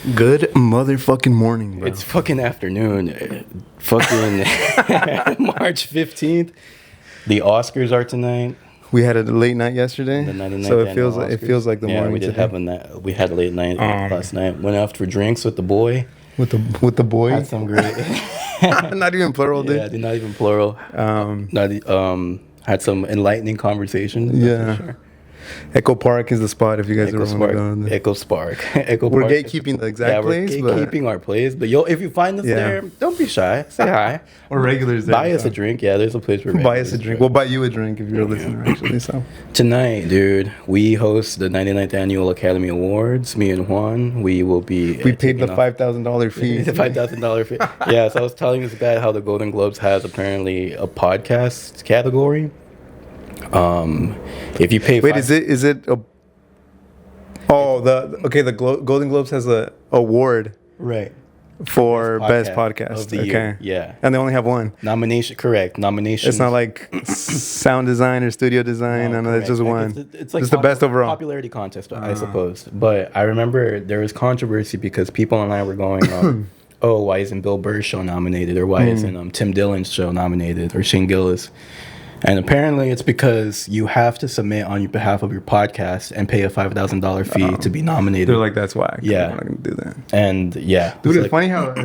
Good motherfucking morning, bro. It's fucking afternoon. Fucking March 15th. The Oscars are tonight. We had a late night yesterday, The 99th so it annual feels like the yeah, morning. we did today. we had a late night last night. Went out for drinks with the boy. with the boy. Had some great. Not even plural, dude. Yeah, not even plural. Had some enlightening conversations. Yeah. For sure. Echo Park is the spot if you guys Echo ever want to go. Spark. Echo Spark. Echo We're Park. gatekeeping the exact place. We're but gatekeeping our place. But if you find us there, don't be shy. Say hi. We're regulars there. Buy us a drink. Yeah, there's a place where Buy us a drink. We'll buy you a drink if you're a listener, actually. So tonight, dude, we host the 99th Annual Academy Awards. Me and Juan, we will be. We paid the $5,000 fee. The $5,000 fee. Yeah, so I was telling this guy how the Golden Globes has apparently a podcast category. If you pay. Wait, is it a? Oh, the Golden Globes has a award right for best podcast of the okay. year. Yeah, and they only have one nomination. Correct, nomination. It's not like sound design or studio design. No, it's just one. It's like just the best overall popularity contest, I suppose. But I remember there was controversy because people and I were going, "Oh, why isn't Bill Burr's show nominated? Or why isn't Tim Dillon's show nominated? Or Shane Gillis?" And apparently it's because you have to submit on behalf of your podcast and pay a $5,000 fee to be nominated. They're like, that's why. Yeah. I'm not going to do that. And yeah. Dude, it's funny how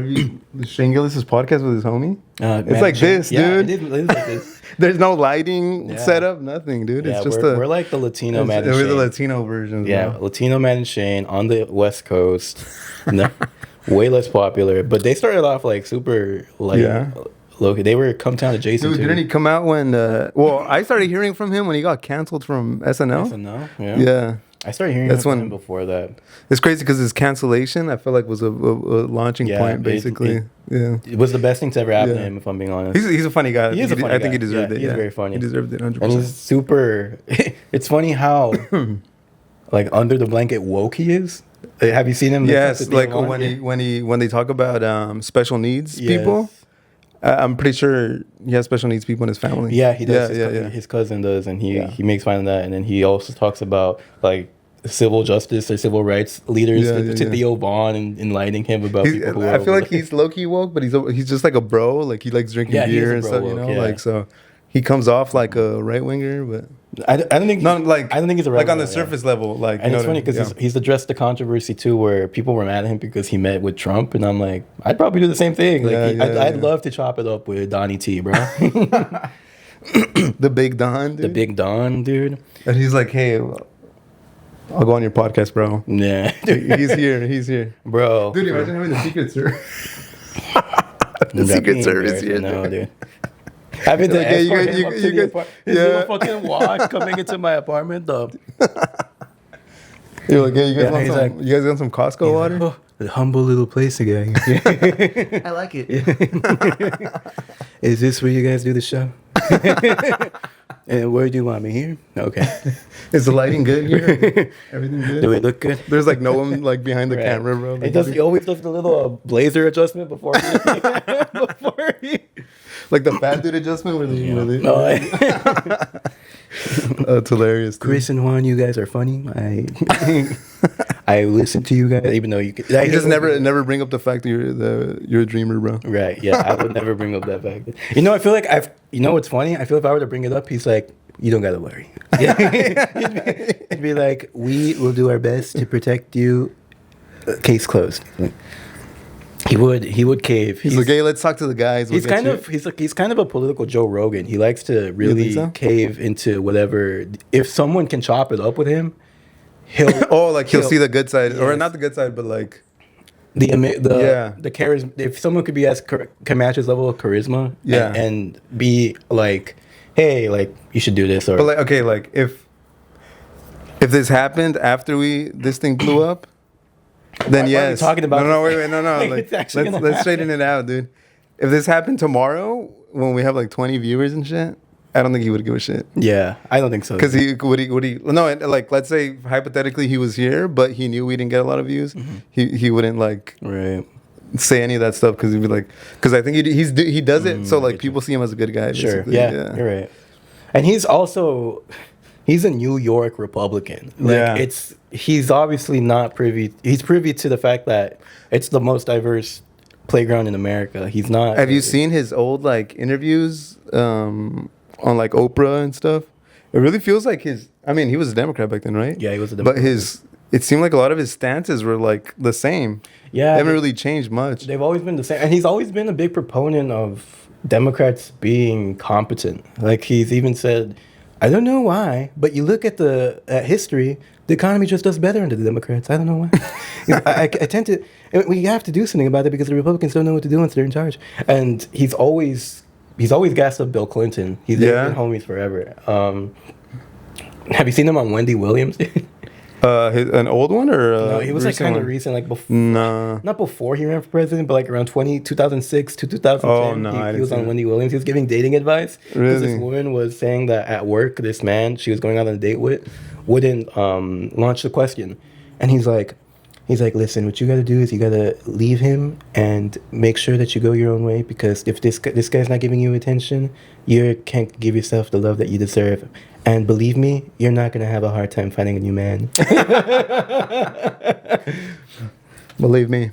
Shane Gillis' podcast with his homie. It's like this, yeah, dude. it is like this. There's no lighting setup, nothing, dude. Yeah, it's just we're like the Latino man and Shane. We're the Latino version. Yeah, bro. Latino man and Shane on the West Coast. Way less popular. But they started off like super like... Yeah. Loki, they were come down to Jason. Dude, didn't he come out when? Well, I started hearing from him when he got canceled from SNL. SNL, yeah. Yeah. I started hearing from him before that. It's crazy because his cancellation, I feel like, was a launching point, basically. It was the best thing to ever happen to him, if I'm being honest. He's a funny guy. He is a funny guy. I think he deserved it. He's very funny. He deserved it 100%. And he's super. It's funny how, like, under the blanket woke he is. Have you seen him? Yes, like when they talk about special needs people. I'm pretty sure he has special needs people in his family. Yeah, he does. His cousin does, and he makes fun of that. And then he also talks about like civil justice or civil rights leaders to Theo Vaughn and enlightening him about people who I feel like he's low key woke, but he's just like a bro. Like he likes drinking beer and stuff. Woke, like so. He comes off like a right winger, but I don't think he's a right like on the surface level. Like, and it's funny because he's addressed the controversy too, where people were mad at him because he met with Trump, and I'm like, I'd probably do the same thing. Like, I'd love to chop it up with Donnie T, bro. The Big Don, dude. The Big Don, dude. And he's like, hey, I'll go on your podcast, bro. Yeah, he's here, bro. Dude, imagine having the Secret Service. The Secret Service here, dude. Having to escort him up to the apartment. His little fucking watch coming into my apartment, though. You're like, hey, you guys want some Costco water? Like, a humble little place again. I like it. Is this where you guys do the show? And where do you want me here? Okay. Is the lighting good here? Everything good? Do we look good? There's like no one like behind the camera, bro. He always does the little blazer adjustment before he like the fat dude adjustment where they it's hilarious, dude. Chris and Juan, you guys are funny. I listen to you guys, even though you just never bring up the fact that you're a dreamer, bro. Right? Yeah, I would never bring up that fact. You know, I feel like what's funny? I feel if I were to bring it up, he's like, you don't gotta worry. He'd be like, we will do our best to protect you. Case closed. He would cave. He's like, hey, let's talk to the guys. He's kind of a political Joe Rogan. He likes to really cave into whatever. If someone can chop it up with him, he'll see the good side, or not the good side, but like the charisma. If someone could be can match his level of charisma, and be like, hey, like you should do this, or but like, okay, like if this happened after this thing blew up. Then yes. Are we talking about wait, no. Like, let's straighten it out, dude. If this happened tomorrow, when we have like 20 viewers and shit, I don't think he would give a shit. Yeah, I don't think so. Because like let's say hypothetically he was here, but he knew we didn't get a lot of views. Mm-hmm. He wouldn't like say any of that stuff because he'd be like, because I think he does it so like people see him as a good guy. Sure. Basically. Yeah, you're right. And he's also. He's a New York Republican. Like, he's obviously not privy. He's privy to the fact that it's the most diverse playground in America. He's not. Have you seen his old like interviews on like Oprah and stuff? It really feels like his. I mean, he was a Democrat back then, right? Yeah, he was a Democrat. But it seemed like a lot of his stances were like the same. Yeah, they haven't really changed much. They've always been the same, and he's always been a big proponent of Democrats being competent. Like, he's even said, I don't know why, but you look at history, the economy just does better under the Democrats. I don't know why. I tend to, we have to do something about it because the Republicans don't know what to do once they're in charge. And he's always gassed up Bill Clinton. They've been homies forever. Have you seen him on Wendy Williams? An old one or no? He was like kind of recent, like before. No, not before he ran for president, but like around 2006 to 2010. Oh no, he was on Wendy Williams. He was giving dating advice. Really? This woman was saying that at work, this man she was going out on a date with wouldn't launch the question, and he's like, listen, what you got to do is you got to leave him and make sure that you go your own way, because if this guy's not giving you attention, you can't give yourself the love that you deserve. And believe me, you're not going to have a hard time finding a new man. Believe me.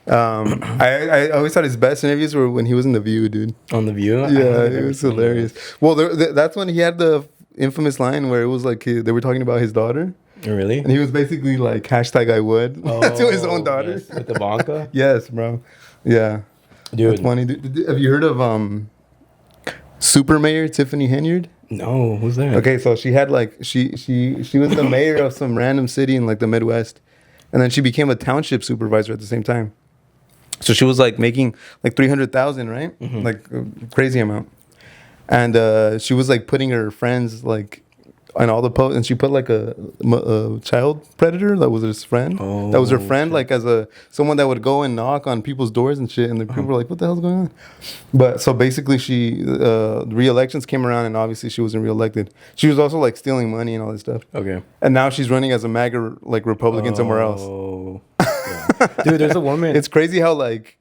I always thought his best interviews were when he was in The View, dude. On The View? Yeah, it was hilarious. Well, that's when he had the infamous line where it was like they were talking about his daughter. Really? And he was basically like, hashtag I would to his own daughter. Yes. With Ivanka? Yes, bro. Yeah. Dude. That's funny. Have you heard of Super Mayor Tiffany Henyard? No, who's that? Okay, so she had like she was the mayor of some random city in like the Midwest, and then she became a township supervisor at the same time. So she was like making like 300,000, right? Mm-hmm. Like a crazy amount, and she was like putting her friends like on all the posts, and she put like a child predator that was his friend. Oh, that was her friend, shit. Like as someone that would go and knock on people's doors and shit, and the people were like, "What the hell's going on?" But so basically, re-elections came around, and obviously she wasn't re-elected. She was also like stealing money and all this stuff. Okay. And now she's running as a MAGA like Republican somewhere else. Oh, yeah. Dude, there's a woman. It's crazy how like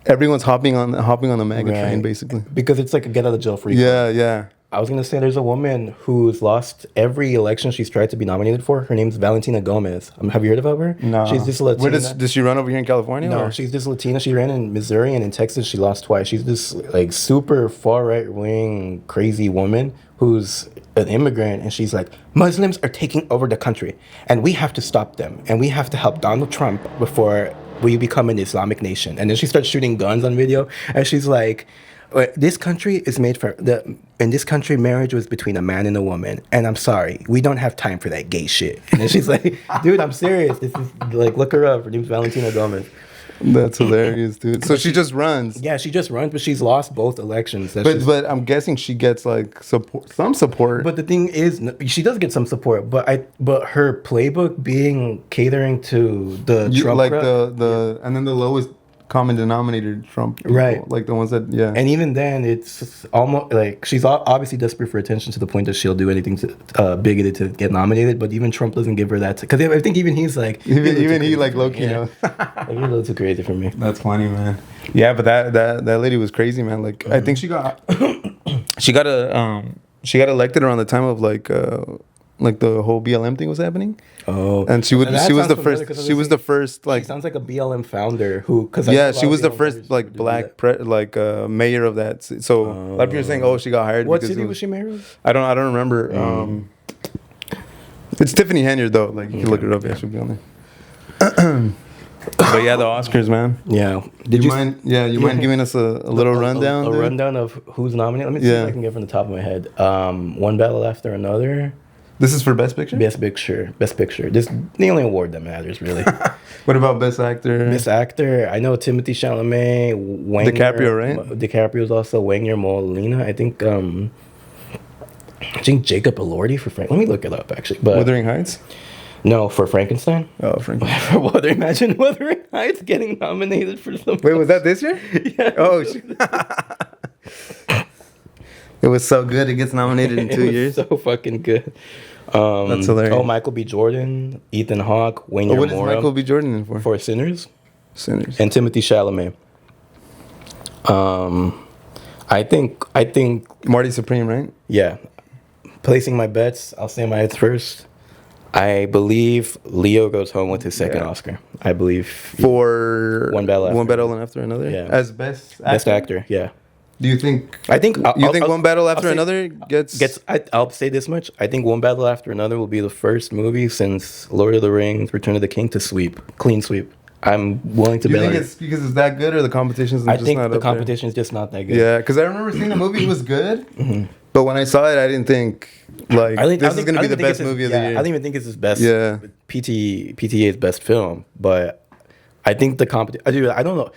everyone's hopping on the MAGA train basically, because it's like a get out of jail free. Yeah. I was going to say there's a woman who's lost every election she's tried to be nominated for. Her name's Valentina Gomez. Have you heard about her? No. She's this Latina. Where does she run over here in California? No, or? she's this Latina. She ran in Missouri, and in Texas she lost twice. She's this like super far right wing crazy woman who's an immigrant, and she's like, Muslims are taking over the country, and we have to stop them, and we have to help Donald Trump before we become an Islamic nation. And then she starts shooting guns on video, and she's like, this country is made for in this country, marriage was between a man and a woman, and I'm sorry, we don't have time for that gay shit. And then she's like, dude, I'm serious. This is like, look her up. Her name's Valentina Gomez. That's hilarious, dude. So she just runs. Yeah, she just runs, but she's lost both elections. But I'm guessing she gets like some support. But the thing is, she does get some support. But her playbook being catering to the Trump, like and then the lowest common denominator Trump people, right? Like the ones that and even then it's almost like she's obviously desperate for attention to the point that she'll do anything to bigoted to get nominated. But even Trump doesn't give her that, because I think even he's like even he like low key knows. Like, you're a little too crazy for me. That's funny, man. Yeah, but that lady was crazy, man. Like I think she got elected around the time of like the whole BLM thing was happening. Oh, and she was the first like, she sounds like a BLM founder she was the first like black mayor of that. So a lot of people are saying, oh, she got hired. What city was she mayor of? I don't remember. It's Tiffany Henyard though. Like you can look it up. Yeah, she'll be on there. But yeah, the Oscars, man. Yeah. Did you mind? Yeah, you mind giving us a little rundown? A rundown of who's nominated. Let me see if I can get from the top of my head. One battle after another. This is for Best Picture? Best Picture. This is the only award that matters, really. What about Best Actor? Best Actor, I know Timothée Chalamet, DiCaprio, right? DiCaprio's also Wagner Molina. I think Jacob Elordi for Frank. Let me look it up, actually. But Wuthering Heights? No, for Frankenstein. Oh, Frankenstein. Imagine Wuthering Heights getting nominated for something. Wait, was that this year? Yeah. Oh, shit. It was so good. It gets nominated in 2 years. So fucking good. That's hilarious. Oh, Michael B. Jordan, Ethan Hawke, Wayne What is Michael B. Jordan in for? For Sinners. And Timothée Chalamet. I think Marty Supreme, right? Yeah. Placing my bets, I'll say my first. I believe Leo goes home with his second Oscar. I believe for One Battle After Another. Yeah, as best actor. Yeah. Do you think? I think you think One Battle After Another gets? I'll say this much. I think One Battle After Another will be the first movie since Lord of the Rings: Return of the King to clean sweep. I'm willing to bet. Do you think it's because it's that good, or the competition's I just think not the up there? competition is just not that good. Yeah, because I remember seeing the movie; it was good, but when I saw it, I didn't think this is going to be the best movie of the year. I don't even think it's his best. Yeah, PTA's best film, but I think the competition. I don't know.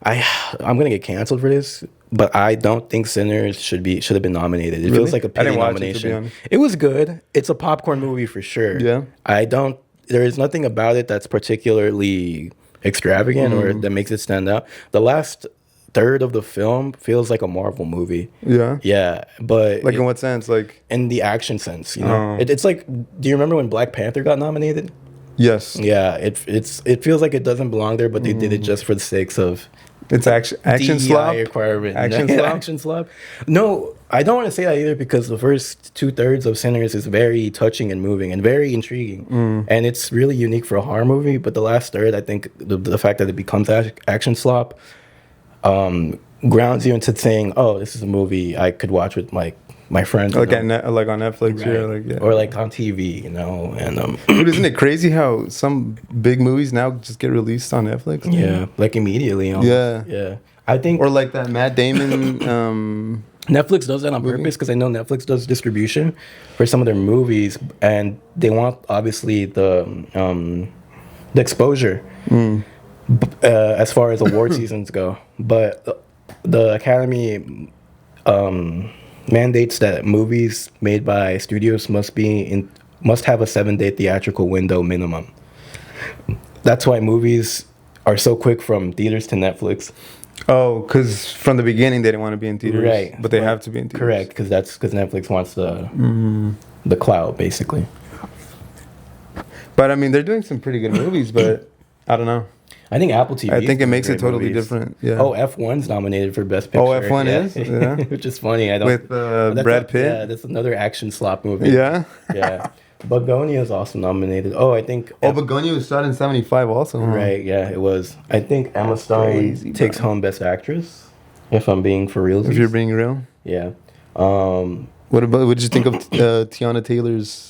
I'm gonna get canceled for this, but I don't think Sinners should have been nominated. It feels like a pity nomination. It was good. It's a popcorn movie for sure. Yeah. There is nothing about it that's particularly extravagant or that makes it stand out. The last third of the film feels like a Marvel movie. Yeah. Yeah, but in what sense? Like in the action sense, you know. It's like, do you remember when Black Panther got nominated? Yes. Yeah, it feels like it doesn't belong there, but they did it just for the sakes of it's action slop requirement. Action slop. No, I don't want to say that either because the first 2/3 of Sinners is very touching and moving and very intriguing, and it's really unique for a horror movie. But the last third, I think the fact that it becomes action slop grounds you into saying, "Oh, this is a movie I could watch with my friends." Like on Netflix, right. Or like on TV, you know. And dude, isn't it crazy how some big movies now just get released on Netflix? Yeah, like immediately. Almost. Yeah. I think, or like that Matt Damon. Netflix does that on purpose because I know Netflix does distribution for some of their movies, and they want obviously the exposure as far as award seasons go. But the Academy mandates that movies made by studios must have a 7-day theatrical window minimum. That's why movies are so quick from theaters to Netflix. Oh, because from the beginning they didn't want to be in theaters, right? But they have to be in theaters. Correct, because Netflix wants the clout, basically. But I mean, they're doing some pretty good movies, but I don't know. I think Apple TV. I think it makes it totally different. Yeah. Oh, F1's nominated for Best Picture. Oh, F1 is? Yeah. Which is funny. With Brad Pitt. Yeah, that's another action slop movie. Yeah. Yeah. Begonia is also nominated. Oh, I think. Oh, Begonia was shot in '75 also. Huh? Right. Yeah, it was. I think Emma Stone takes home Best Actress. If I'm being for real. If you're being real. Yeah. What did you think of Tiana Taylor's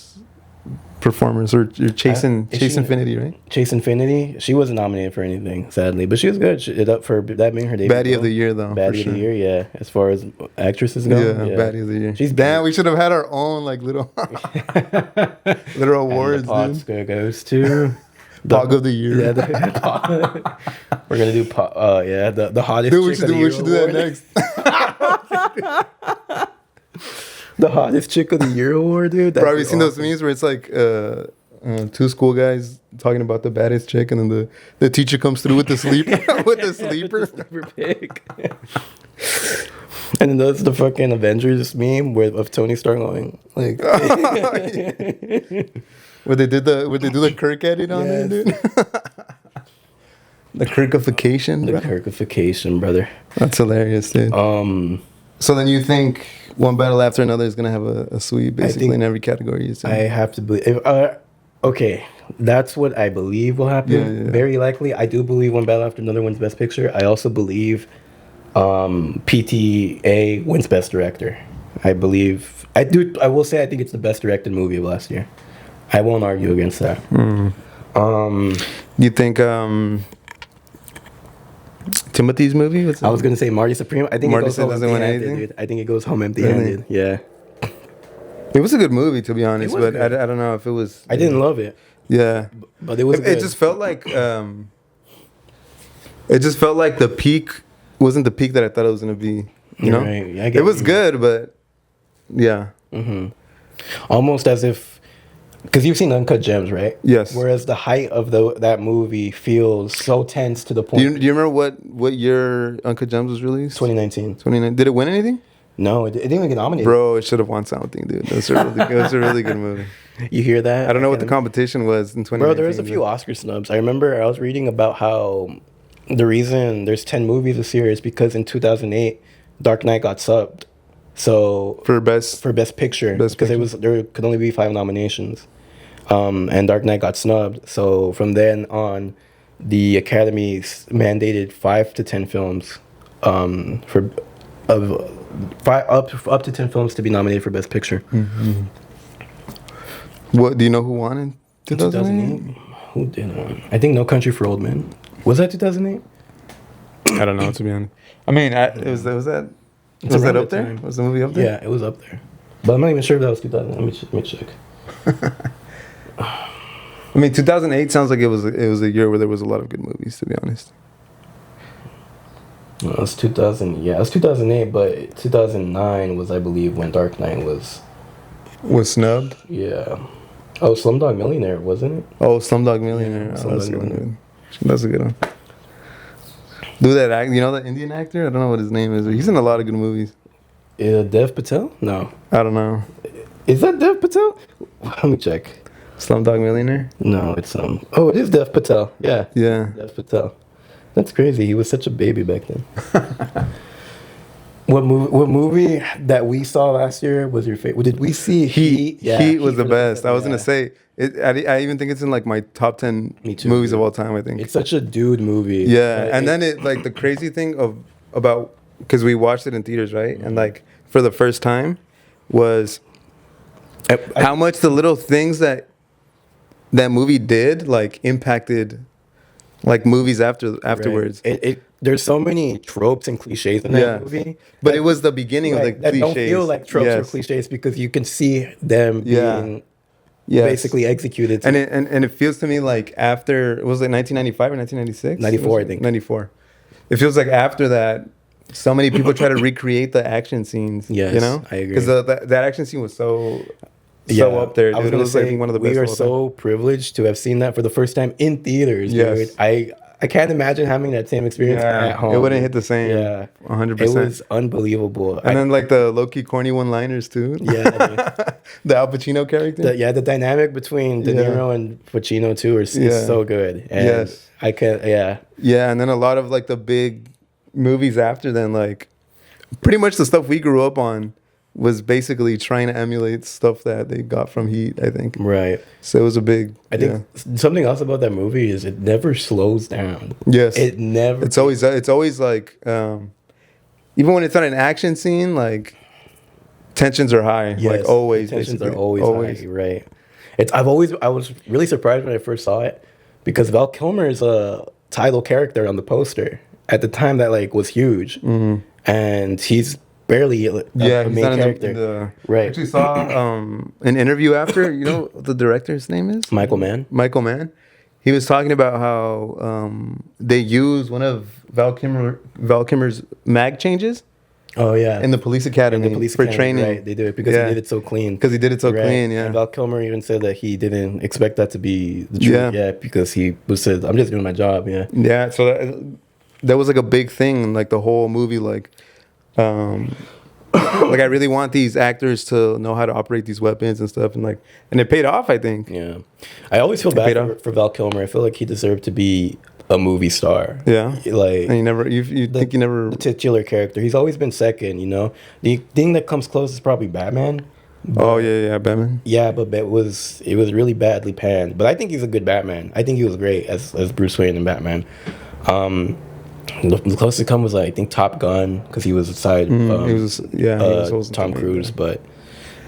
performance, or Chase Infinity, right? Chase Infinity. She wasn't nominated for anything, sadly, but she was good. She up for that being her debut. Baddie of the year, though. Baddie of the year, yeah. As far as actresses go, yeah. Baddie of the year. She's damn. We should have had our own little awards. And the Pog goes to Pog of the year. Yeah, we're gonna do the hottest. Dude, we should do that next. The hottest chick of the year award, dude. Bro, have you seen those memes where it's like two school guys talking about the baddest chick, and then the teacher comes through with the sleeper with the sleeper pig. And then there's the fucking Avengers meme of Tony Stark going like where they do the Kirk edit on there, dude. The Kirkification. The Kirkification, brother. That's hilarious, dude. So then you think One Battle After Another is gonna have a sweep basically in every category? I have to believe. Okay, that's what I believe will happen. Yeah. Very likely, I do believe One Battle After Another wins Best Picture. I also believe PTA wins Best Director. I believe. I do. I will say I think it's the best directed movie of last year. I won't argue against that. You think Timothy's movie? I was gonna say Marty Supreme. I think Marty it goes home doesn't win empty-handed, anything. dude. I think it goes home empty-handed. Really? Yeah. It was a good movie, to be honest, but I don't know if it was. I didn't love it. Yeah, but it was. It just felt like the peak wasn't the peak that I thought it was gonna be. You know, right. Yeah, it was good, but yeah. Almost as if. Because you've seen Uncut Gems, right? Yes. Whereas the height of that movie feels so tense to the point. Do you remember what year Uncut Gems was released? 2019. 2019. Did it win anything? No, it didn't even get nominated. Bro, it should have won something, dude. It was a really good movie. You hear that? I don't know what the competition was in 2019. Bro, there was a few Oscar snubs. I remember I was reading about how the reason there's 10 movies this year is because in 2008, Dark Knight got subbed. So For best. picture, Best because there could only be 5 nominations, and Dark Knight got snubbed. So from then on, the Academy mandated 5 to 10 films, for of up to 10 films to be nominated for best picture. Mm-hmm. What do you know who won in 2008? Who did win? I think No Country for Old Men. Was that 2008? I don't know, to be honest. I mean, was that up there? Time. Was the movie up there? Yeah, it was up there. But I'm not even sure if that was 2000. Let me check. I mean, 2008 sounds like it was a year where there was a lot of good movies, to be honest. Well, it was 2000. Yeah, it was 2008, but 2009 was, I believe, when Dark Knight was snubbed. Yeah. Oh, Slumdog Millionaire, wasn't it? Oh, Slumdog Millionaire. Yeah, that's a good one. That's a good one. Do that act? You know that Indian actor? I don't know what his name is. He's in a lot of good movies. Dev Patel? No. I don't know. Is that Dev Patel? Let me check. Slumdog Millionaire? No, it's Oh, it is Dev Patel. Yeah. Yeah. Dev Patel. That's crazy. He was such a baby back then. What movie that we saw last year was your favorite? Did we see Heat? Yeah, Heat was the best. I was gonna say it. I even think it's in like my top 10 movies of all time. I think it's such a dude movie. Yeah, and then it like the crazy thing about because we watched it in theaters, right? And like for the first time was how much the little things that movie did like impacted like movies afterwards. Right. There's so many tropes and cliches in that movie, but it was the beginning of the cliches. Don't feel like tropes or cliches because you can see them being basically executed. And it feels to me like after, was it 1995 or 1996? 94, I think. 94. It feels like after that, so many people try to recreate the action scenes. Yes, you know, I agree. Because that action scene was so up there. Dude. I was gonna say, like one of the best. We are so privileged to have seen that for the first time in theaters. Yes. Dude. I can't imagine having that same experience at home. It wouldn't hit the same. Yeah, 100%. It was unbelievable. And then like the low-key corny one-liners too. Yeah. The Al Pacino character. The dynamic between De Niro and Pacino too is so good. And I can't. Yeah. Yeah, and then a lot of like the big movies after then, like pretty much the stuff we grew up on was basically trying to emulate stuff that they got from Heat, I think. Right. So it was a big... I think something else about that movie is it never slows down. Yes. It never... It's always like... even when it's not an action scene, like... Tensions are high. Yes, like always. Tensions are always high, right. I was really surprised when I first saw it because Val Kilmer is a title character on the poster. At the time, that like was huge. Mm-hmm. And he's... barely a main character. Right. I actually saw an interview after. You know what the director's name is? Michael Mann. Michael Mann. He was talking about how they use one of Val Kilmer's mag changes. Oh yeah. In the police academy for training. Right. They do it because he did it so clean. Because he did it so clean. Yeah. And Val Kilmer even said that he didn't expect that to be the truth. Yeah. Because he said, "I'm just doing my job." Yeah. Yeah. So that was like a big thing. Like the whole movie, like. Like I really want these actors to know how to operate these weapons and stuff, and it paid off, I think. Yeah, I always feel bad for Val Kilmer. I feel like he deserved to be a movie star. Yeah, like and you think he never the titular character. He's always been second. You know, the thing that comes close is probably Batman. But, Batman. Yeah, but it was really badly panned. But I think he's a good Batman. I think he was great as Bruce Wayne in Batman. The closest to come was I think Top Gun because he was aside Tom Cruise, but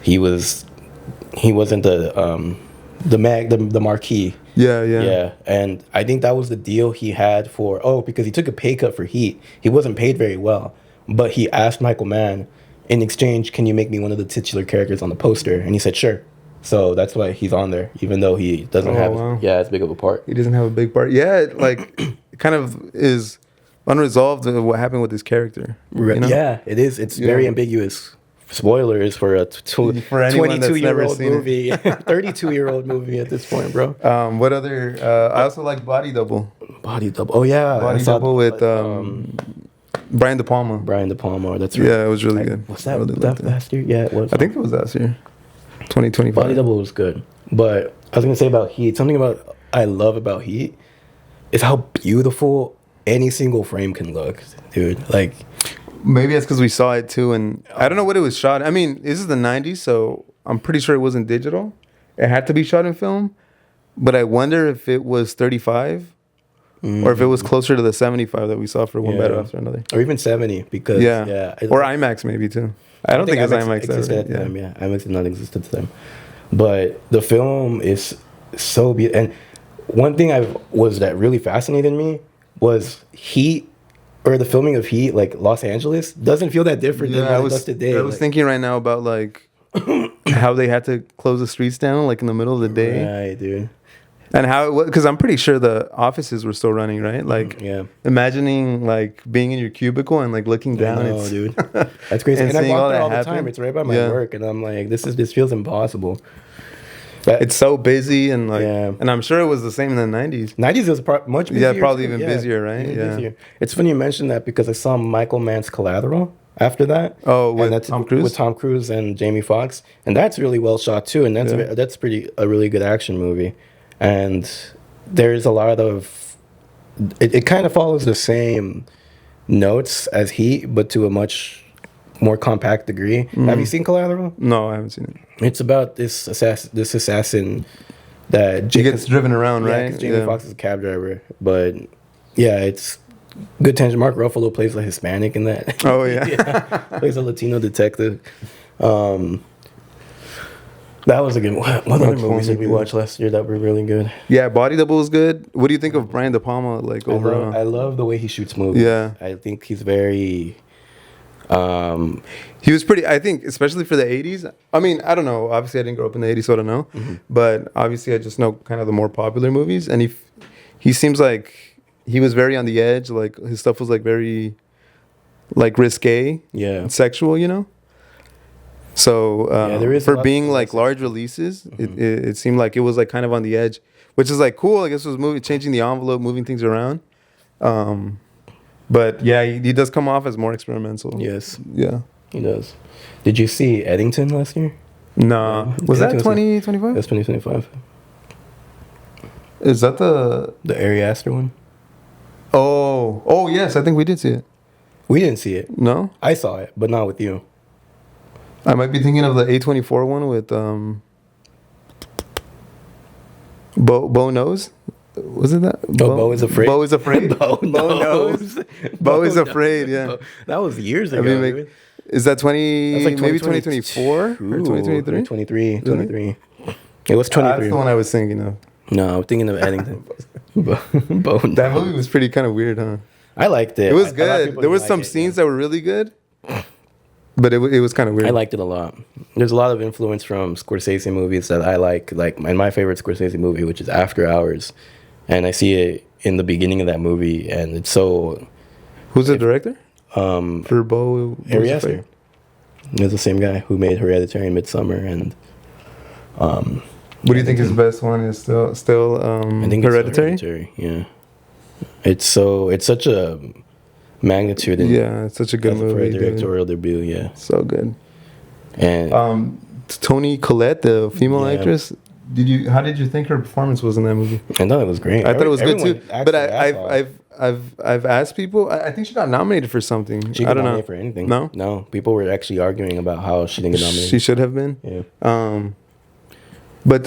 he wasn't the marquee. Yeah. And I think that was the deal he had because he took a pay cut for Heat. He wasn't paid very well, but he asked Michael Mann in exchange, "Can you make me one of the titular characters on the poster?" And he said, "Sure." So that's why he's on there, even though he doesn't have as big of a part. He doesn't have a big part. Yeah, like it kind of is unresolved what happened with his character. You know? Yeah, it is. It's very ambiguous. Spoilers for a 22-year-old movie, 32-year-old movie at this point, bro. What other? I also like Body Double. Body Double. Oh yeah, Body Double with Brian De Palma. That's right. Yeah, it was really good. Was that last year? Yeah, it was. I think it was last year. 2025. Body Double was good, but I was gonna say about Heat. Something I love about Heat is how beautiful any single frame can look, dude. Like Maybe that's because we saw it too, and I don't know what it was shot. I mean, this is the '90s, so I'm pretty sure it wasn't digital. It had to be shot in film, but I wonder if it was 35 or if it was closer to the 75 that we saw for One Better After Another, or even 70 because or IMAX maybe too. I don't think it's IMAX existed at the time. Yeah, IMAX did not exist at the time, but the film is so beautiful. And one thing that really fascinated me was Heat. Or the filming of Heat, like Los Angeles, doesn't feel that different than what it does today. I was thinking right now about like how they had to close the streets down like in the middle of the day. Right, dude. And how it was, because I'm pretty sure the offices were still running, right? Like, imagining like being in your cubicle and like looking down. No, dude, that's crazy. and I walk there all the time. It's right by my work, and I'm like, this feels impossible. But it's so busy and like, and I'm sure it was the same in the 90s. 90s was much busier. Yeah, probably even busier, right? Busier. It's funny you mention that because I saw Michael Mann's Collateral after that. Oh, with Tom Cruise? With Tom Cruise and Jamie Foxx. And that's really well shot too. And that's a really good action movie. And there's a lot of, it kind of follows the same notes as Heat, but to a much more compact degree. Have you seen Collateral? No, I haven't seen it. It's about this assassin that he gets driven around, right? Because Jamie Foxx is a cab driver, but it's good tension. Mark Ruffalo plays a Hispanic in that. Oh yeah, plays a Latino detective. That was a good one. What other movies did we watch last year that were really good? Yeah, Body Double was good. What do you think of Brian De Palma? Like overall, I love the way he shoots movies. Yeah, I think he's very. He was pretty, I think, especially for the 80s. I mean, I don't know. Obviously, I didn't grow up in the 80s, so I don't know. But obviously, I just know kind of the more popular movies. And he seems like he was very on the edge. Like, his stuff was, like, very, like, risque. Yeah. Sexual, you know? So, for being, like, large releases, it seemed like it was, like, kind of on the edge. Which is, like, cool. I guess it was changing the envelope, moving things around. But yeah, he does come off as more experimental. Yes. Yeah. He does. Did you see Eddington last year? No. Was that 2025? That's 2025. Is that the Ari Aster one? Oh yes, I think we did see it. We didn't see it. No? I saw it, but not with you. I might be thinking of the A24 one with Bo Knows. Was it that? Bo is afraid. Bo is afraid. Bo knows. Bo is afraid. Yeah, that was years ago. Dude. Is that 20? That's like maybe 2024 or 2023? 23. It was 23. That's the one I was thinking of. No, I'm thinking of Eddington. That movie was pretty kind of weird, huh? I liked it. It was good. There was some scenes that were really good, but it was kind of weird. I liked it a lot. There's a lot of influence from Scorsese movies that I like my favorite Scorsese movie, which is After Hours. And I see it in the beginning of that movie, and it's so. Who's the director? For Bo. Ari Aster. It's the same guy who made Hereditary and Midsommar, and. What do you think his best one is? Still, I think Hereditary. It's Hereditary. Yeah. It's such a magnitude. It's such a good movie. For a directorial debut, yeah. So good. And Toni Collette, the female actress. How did you think her performance was in that movie? I thought it was great. I thought it was good too. But I've asked people. I think she got nominated for something. She got nominated for anything. No. People were actually arguing about how she didn't get nominated. She should have been. Yeah. But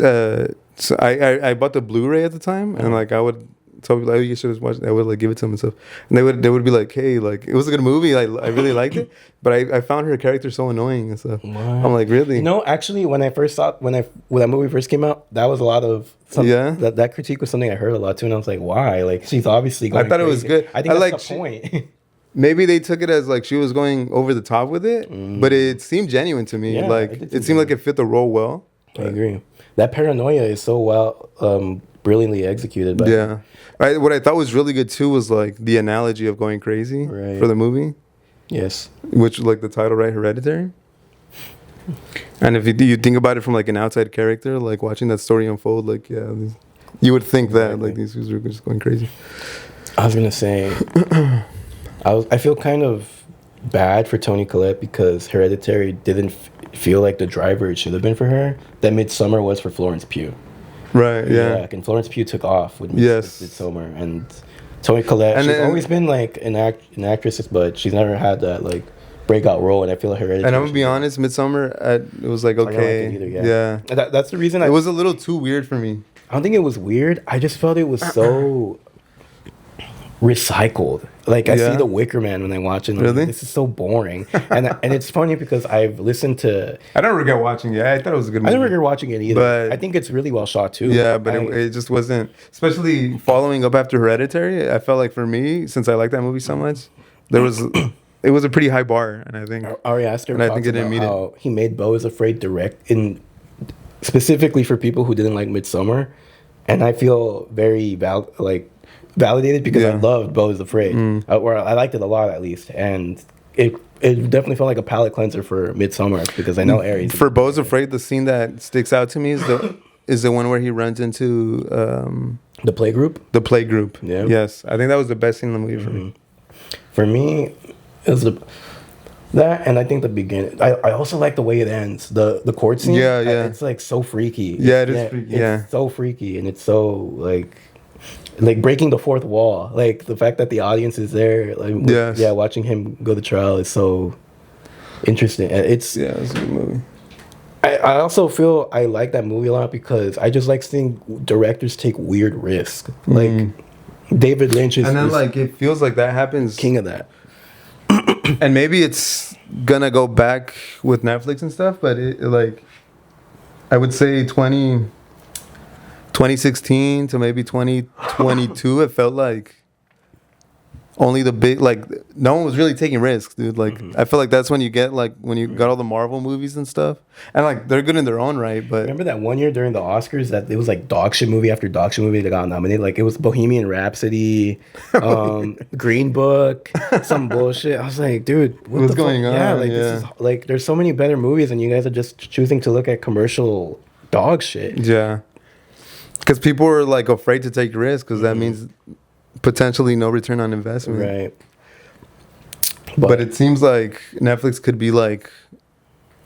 so I bought the Blu-ray at the time, and like I would tell people, you should watch it. I would like give it to them and stuff, and they would be like, hey, like it was a good movie. I really liked it, but I found her character so annoying and stuff. What? I'm like, really? Actually, when I first saw when that movie first came out, that was a lot of that critique was something I heard a lot too, and I was like, why? Like she's obviously going. I thought crazy. It was good. I think that's the point. Maybe they took it as like she was going over the top with it, but it seemed genuine to me. Yeah, like it seemed like it fit the role well. I agree. That paranoia is so well, brilliantly executed. Yeah. What I thought was really good too was like the analogy of going crazy for the movie. Yes. Which like the title, right? Hereditary. And if you think about it from like an outside character, like watching that story unfold, like you would think that like these guys were just going crazy. I was gonna say, I feel kind of bad for Toni Collette because Hereditary didn't feel like the driver it should have been for her. That Midsommar was for Florence Pugh. Right. Yeah. And Florence Pugh took off with Midsommar, and Toni Collette. And She's then- always been like an actress, but she's never had that like breakout role. And I feel like her. And I'm gonna be honest, Midsummer, it was like I don't like okay, it either, yeah. That's the reason. It was a little too weird for me. I don't think it was weird. I just felt it was so recycled. Like I Yeah. see The Wicker Man when I watch it. And I'm Really? like, this is so boring. and it's funny because I've listened to. I don't regret watching it. I thought it was a good I movie. don't regret watching it either. But- I think it's really well shot too. Yeah, but it just wasn't. Especially following up after Hereditary, I felt like for me, since I like that movie so much, there was it was a pretty high bar, and I think Ari Aster and I talks think it didn't about meet it. how he made Beau is Afraid direct in specifically for people who didn't like Midsummer, and I feel very validated because I Yeah. loved Beau is Afraid, or I liked it a lot at least, and it definitely felt like a palate cleanser for Midsummer because I know Aries. for Beau's Afraid, the scene that sticks out to me is the one where he runs into The playgroup. the play group. Yeah. Yes, I think that was the best scene in the movie for me. For me, it was that, and I think the beginning. I also like the way it ends. The court scene. Yeah, yeah. It's like so freaky. Yeah, it is freaky, yeah. It's so freaky, and it's so like breaking the fourth wall. Like the fact that the audience is there. Like, Yes. yeah, watching him go to trial is so interesting. And it's. Yeah, it's a good movie. I also feel I like that movie a lot because I just like seeing directors take weird risks. Like David Lynch is, And then is like it feels like that happens, king of that. and maybe it's gonna go back with Netflix and stuff, but it like I would say 2016 to maybe 2022, it felt like only the big, like no one was really taking risks, dude. Like I feel like that's when you get like when you got all the Marvel movies and stuff, and like they're good in their own right, but Remember that one year during the Oscars that it was like dog shit movie after dog shit movie that got nominated? Like it was Bohemian Rhapsody, Green Book, some bullshit. I was like, dude, What's the fuck? going on? Yeah, like Yeah. this is like there's so many better movies, and you guys are just choosing to look at commercial dog shit. yeah, because people were like afraid to take risks because that means potentially no return on investment. Right. But it seems like Netflix could be like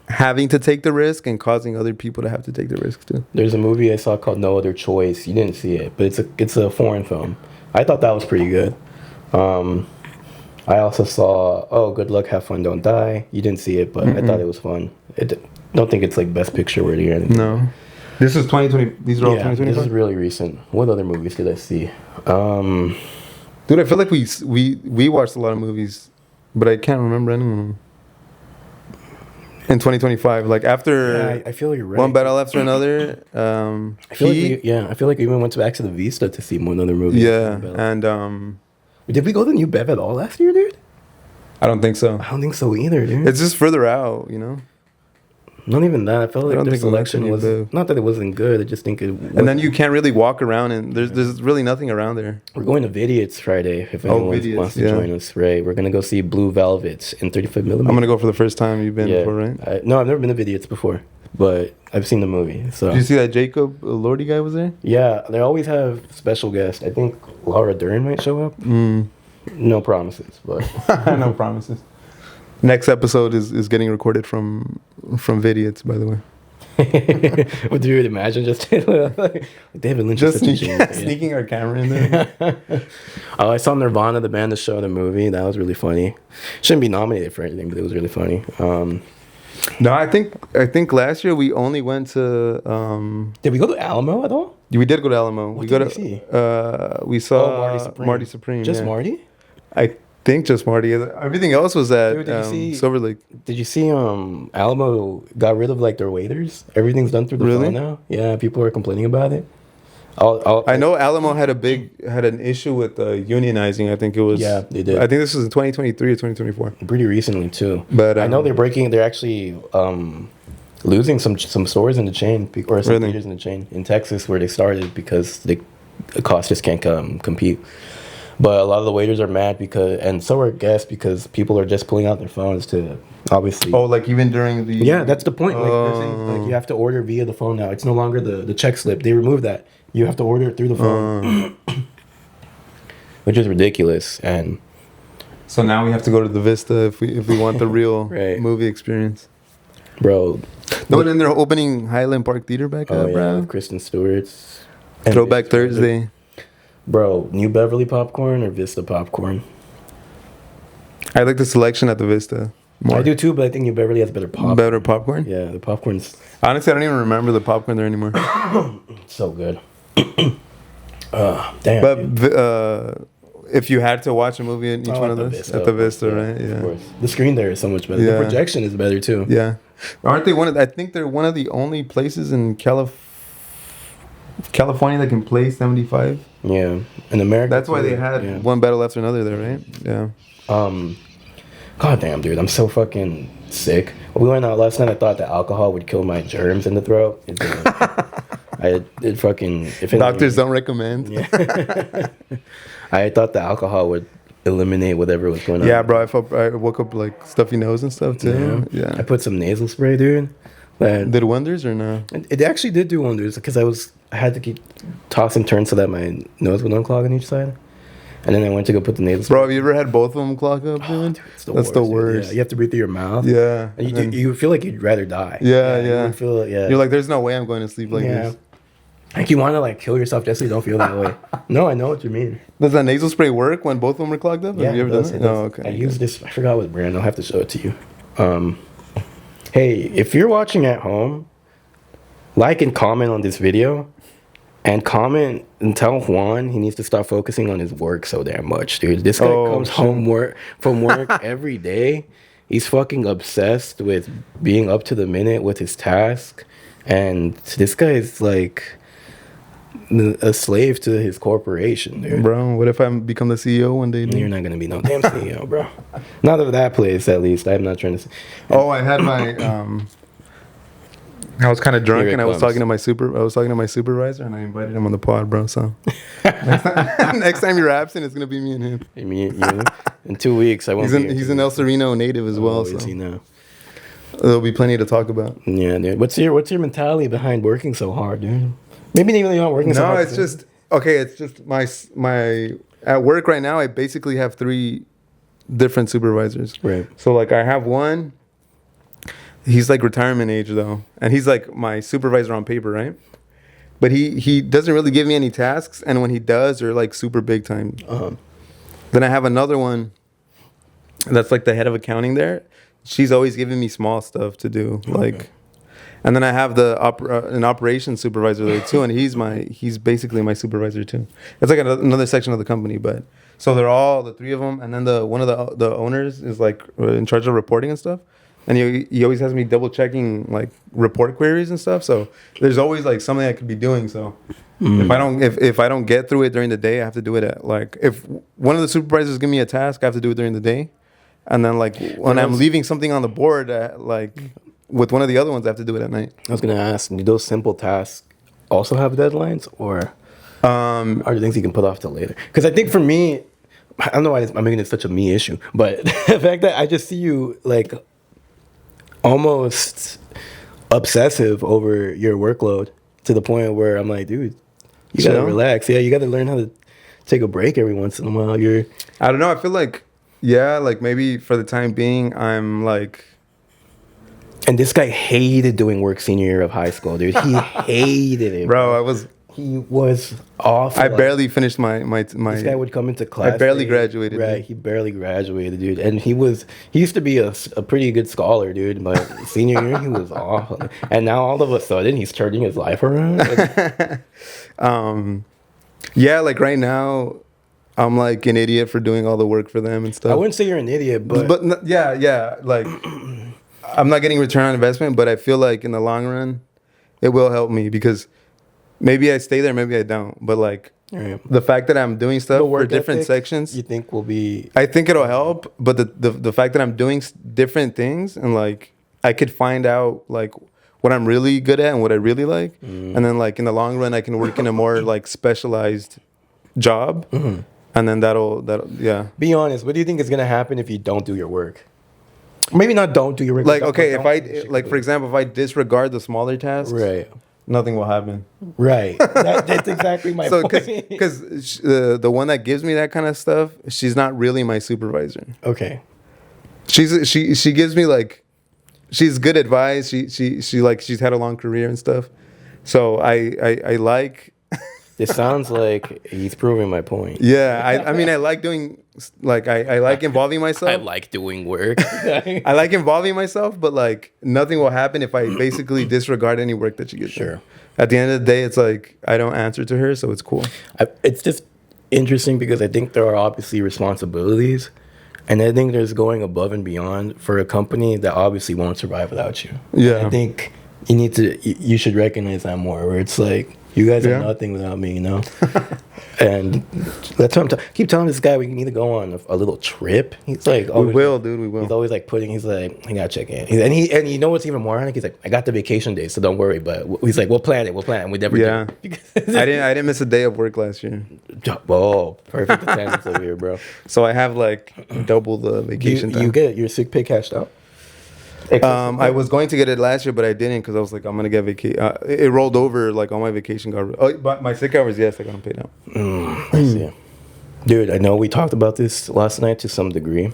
having to take the risk and causing other people to have to take the risk too. There's a movie I saw called No Other Choice. You didn't see it, but it's a foreign film. I thought that was pretty good. I also saw Good Luck, Have Fun, Don't Die. You didn't see it, but I thought it was fun. Don't think it's like Best Picture worthy or anything. No. This is 2020. These are all Yeah, this 2025. is really recent. What other movies did I see? Dude, I feel like we watched a lot of movies, but I can't remember any of them. In 2025, like after Yeah, I feel you're right. one battle after another, I feel I feel like we even went back to the Vista to see one other movie. yeah, and Did we go to New Bev at all last year, dude? I don't think so. I don't think so either, dude. It's just further out, you know. Not even that. I felt like don't their think we went to selection New was Bev. not that it wasn't good. I just think it. And then you can't really walk around, and there's really nothing around there. We're going to Vidiot's Friday if anyone Vidiot's, wants to yeah. join us. Right, we're gonna go see Blue Velvets in 35 millimeter. I'm gonna go for the first time. You've been Yeah. before, right? No, I've never been to Vidiot's before, but I've seen the movie. So Did you see that Jacob Lordy guy was there? yeah, they always have special guests. I think Laura Dern might show up. No promises, but No promises. Next episode is getting recorded from Vidiots, by the way. would you imagine just like David Lynch Just is such a genius, yeah. sneaking our camera in there. Oh, I saw Nirvana, the band, the show, the movie. That was really funny. Shouldn't be nominated for anything, but it was really funny. No, I think last year we only went to. Did we go to Alamo at all? We did go to Alamo. What go did to. we see? We saw Marty Supreme. Marty Supreme. Just yeah. Marty? I think just Marty. Everything else was at Dude, did you see- Silver Lake. Did you see Alamo got rid of like their waiters? Everything's done through the Really? phone now. Yeah, people are complaining about it. I know Alamo had an issue with unionizing. I think it was. Yeah, they did. I think this was in 2023 or 2024. Pretty recently too. But, I know they're actually losing some stores in the chain or some Really? theaters in the chain in Texas where they started because the cost just can't compete. But a lot of the waiters are mad and so are guests because people are just pulling out their phones to obviously. Oh, like even during the. Yeah, that's the point. Like, they're saying, like you have to order via the phone now. It's no longer the check slip. They removed that. You have to order it through the phone, which is ridiculous. And So now we have to go to the Vista if we want the real Right. movie experience. bro, No, and then they're opening Highland Park Theater back oh up, yeah, bro. with Kristen Stewart's Throwback Thursday. Bro, New Beverly popcorn or Vista popcorn? I like the selection at the Vista more. I do too, but I think New Beverly has better popcorn. Better popcorn? Yeah, the popcorn's Honestly, I don't even remember the popcorn there anymore. so good. Damn. But if you had to watch a movie in each one of those, at the Vista, right? Yeah. Of course. The screen there is so much better. Yeah. The projection is better too. Yeah. Aren't they I think they're one of the only places in California that can play 75. Yeah. In America. That's why they had one battle after another there, right? Yeah. God damn, dude, I'm so fucking sick. We went out last night. I thought that alcohol would kill my germs in the throat. It didn't. It fucking. If Doctors don't recommend. Yeah. I thought the alcohol would eliminate whatever was going on. Yeah, bro. I woke up like stuffy nose and stuff too. Yeah. I put some nasal spray, dude. That did wonders or no? It actually did do wonders because I had to keep toss and turn so that my nose would unclog on each side. And then I went to go put the nasal spray. Bro, have you ever had both of them clog up, dude? Dude, that's the worst. Yeah, you have to breathe through your mouth. Yeah. And you feel like you'd rather die. Yeah. You feel, You're like, there's no way I'm going to sleep like this. Like you want to like kill yourself just so you don't feel that way. No, I know what you mean. Does that nasal spray work when both of them are clogged up? Yeah, have you ever done it? Oh, okay. I use this. I forgot what brand. I'll have to show it to you. Hey, if you're watching at home, like and comment on this video. And comment and tell Juan he needs to stop focusing on his work so damn much, dude. This guy comes home from work every day. He's fucking obsessed with being up to the minute with his task. And this guy is like a slave to his corporation, dude. Bro, what if I become the CEO one day, dude? You're not going to be no damn CEO, bro. Not of that place, at least. I'm not trying to say. I had my... I was kind of drunk and I was talking to my supervisor and I invited him on the pod, bro. So next time you're absent, it's gonna be me and him. You in 2 weeks, I won't. He's an El Sereno native as well. Is he now? There'll be plenty to talk about. Yeah, dude. What's your mentality behind working so hard, dude? Maybe even you're not working so hard. No, it's just okay. It's just my at work right now. I basically have 3 different supervisors. Right. So like I have one. He's like retirement age though, and he's like my supervisor on paper, right? But he doesn't really give me any tasks, and when he does, they're like super big time. Then I have another one that's like the head of accounting there. She's always giving me small stuff to do, like. And then I have an operations supervisor there too, and he's basically my supervisor too. It's like another section of the company, but so they're all the 3 of them, and then one of the owners is like in charge of reporting and stuff. And he always has me double checking like report queries and stuff. So there's always like something I could be doing. So if I don't get through it during the day, I have to do it at like if one of the supervisors give me a task, I have to do it during the day. And then like when I'm leaving something on the board, like with one of the other ones, I have to do it at night. I was gonna ask, do those simple tasks also have deadlines, or are there things you can put off till later? Because I think for me, I don't know why I'm making it such a me issue, but the fact that I just see you like almost obsessive over your workload to the point where I'm like, dude, you gotta relax. Yeah, you gotta learn how to take a break every once in a while. I don't know. I feel like, yeah, like maybe for the time being, I'm like. And this guy hated doing work senior year of high school, dude. He hated it, bro. He was awful. I barely finished my. This guy would come into class. I barely graduated. Right, dude. He barely graduated, dude. And he used to be a pretty good scholar, dude. But senior year, he was awful. And now all of a sudden, he's turning his life around. Yeah, like right now, I'm like an idiot for doing all the work for them and stuff. I wouldn't say you're an idiot, but yeah, like I'm not getting return on investment, but I feel like in the long run, it will help me because. Maybe I stay there, maybe I don't. But like the fact that I'm doing stuff for different sections, you think will be? I think it'll help. But the fact that I'm doing different things and like I could find out like what I'm really good at and what I really like, and then like in the long run I can work in a more like specialized job, and then that'll yeah. Be honest. What do you think is gonna happen if you don't do your work? Maybe not don't do your work. Like okay, if I like for example, if I disregard the smaller tasks, right. Nothing will happen. Right. That's exactly my point. Because the one that gives me that kind of stuff, she's not really my supervisor. Okay. She gives me like, she's good advice. She like she's had a long career and stuff. So I like This sounds like he's proving my point. Yeah, I mean, I like doing, like, I like involving myself. I like doing work. I like involving myself, but like nothing will happen if I basically disregard any work that she gets. Sure. Done. At the end of the day, it's like I don't answer to her, so it's cool. It's just interesting because I think there are obviously responsibilities, and I think there's going above and beyond for a company that obviously won't survive without you. Yeah, and I think you should recognize that more. Where it's like, you guys are nothing without me, you know? And that's what keep telling this guy we need to go on a little trip. He's like, we will, dude. We will. He's always like he's like, I gotta check in. And you know what's even more ironic? He's like, I got the vacation days, so don't worry. But he's like, we'll plan it. We never do. I didn't miss a day of work last year. Oh, perfect attendance over here, bro. So I have like double the vacation time. You get your sick pay cashed out? I was going to get it last year, but I didn't because I was like, I'm gonna get vacation. It rolled over, like all my vacation got. But my sick hours, yes, I got them paid out. I see. Dude, I know we talked about this last night to some degree.